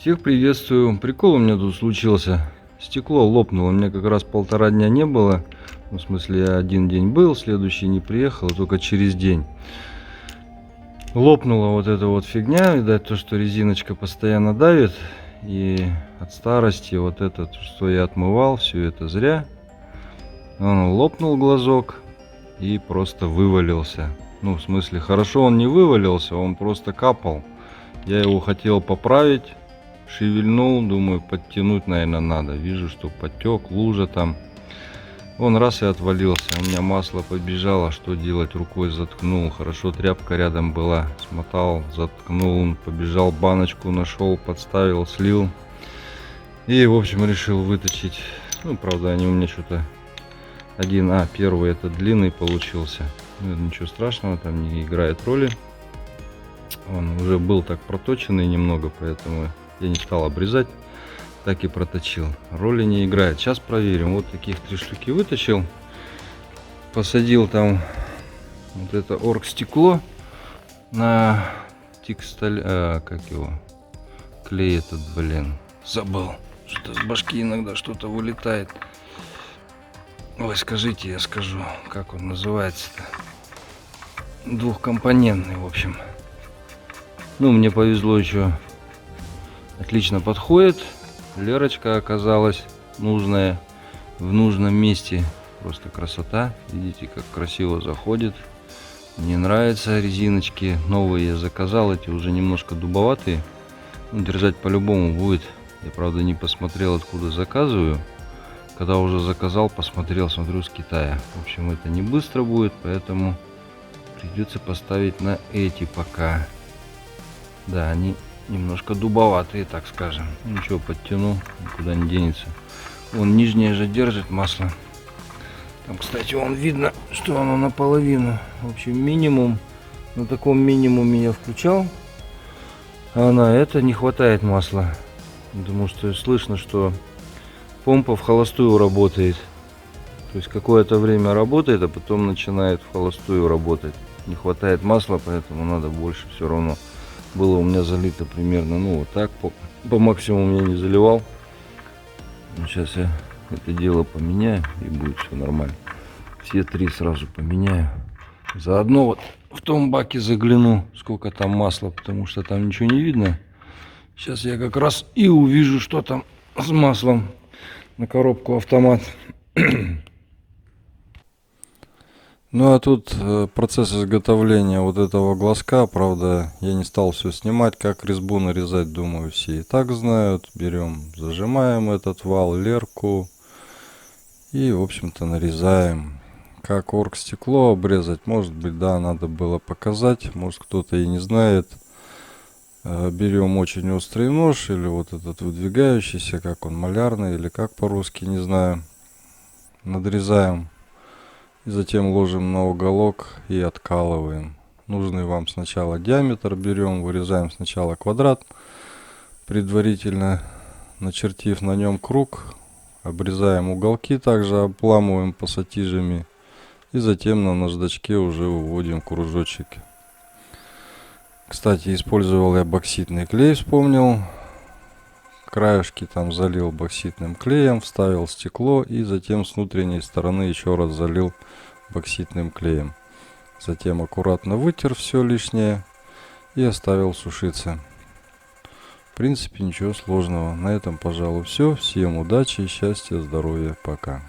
Всех приветствую. Прикол у меня тут случился. Стекло лопнуло. У меня как раз 1,5 дня не было. Ну, в смысле, я один день был, следующий не приехал, только через день. Лопнула вот эта вот фигня. Видать, то, что резиночка постоянно давит. И от старости вот это, что я отмывал, все это зря. Он лопнул глазок и просто вывалился. Ну, в смысле, хорошо он не вывалился, он просто капал. Я его хотел поправить. Шевельнул, думаю, подтянуть, наверное, надо. Вижу, что потек, лужа там. Он раз и отвалился. У меня масло побежало. Что делать? Рукой заткнул. Хорошо, тряпка рядом была. Смотал, заткнул. Побежал, баночку нашел, подставил, слил. И, в общем, решил выточить. Ну, правда, они у меня что-то... первый это длинный получился. Ну, ничего страшного, там не играет роли. Он уже был так проточенный немного, поэтому... Я не стал обрезать, так и проточил. Роли не играет. Сейчас проверим. Вот таких 3 штуки вытащил. Посадил там вот это оргстекло на текстиль. Как его? Клей этот, блин. Забыл. Что с башки иногда что-то вылетает. Ой, скажите, я скажу, как он называется-то. Двухкомпонентный, в общем. Ну, мне повезло еще. Отлично подходит. Лерочка оказалась нужная в нужном месте. Просто красота. Видите, как красиво заходит. Мне нравятся резиночки. Новые я заказал. Эти уже немножко дубоватые. Ну, держать по-любому будет. Я, правда, не посмотрел, откуда заказываю. Когда уже заказал, посмотрел, смотрю, с Китая. В общем, это не быстро будет, поэтому придется поставить на эти пока. Да, они... немножко дубоватые, так скажем. Ничего, подтяну, никуда не денется. Вон нижнее же держит масло. Там, кстати, вон видно, что оно наполовину. В общем, минимум. На таком минимуме я включал. А на это не хватает масла. Потому что слышно, что помпа в холостую работает. То есть какое-то время работает, а потом начинает в холостую работать. Не хватает масла, поэтому надо больше все равно. Было у меня залито примерно, ну вот так, по максимуму я не заливал. Но сейчас я это дело поменяю, и будет все нормально. Все 3 сразу поменяю. Заодно вот в том баке загляну, сколько там масла, потому что там ничего не видно. Сейчас я как раз и увижу, что там с маслом на коробку автомат. Ну а тут процесс изготовления вот этого глазка, правда, я не стал все снимать, как резьбу нарезать, думаю, все и так знают. Берем, зажимаем этот вал, лерку и, в общем-то, нарезаем. Как оргстекло обрезать, может быть, да, надо было показать, может кто-то и не знает. Берем очень острый нож или вот этот выдвигающийся, как он, малярный или как по-русски, не знаю. Надрезаем. И затем ложим на уголок и откалываем. Нужный вам сначала диаметр берем, вырезаем сначала квадрат, предварительно начертив на нем круг, обрезаем уголки, также обламываем пассатижами и затем на наждачке уже выводим кружочек. Кстати, использовал я бокситный клей, вспомнил. Краешки там залил бокситным клеем, вставил стекло и затем с внутренней стороны еще раз залил бокситным клеем. Затем аккуратно вытер все лишнее и оставил сушиться. В принципе, ничего сложного. На этом, пожалуй, все. Всем удачи, счастья, здоровья. Пока.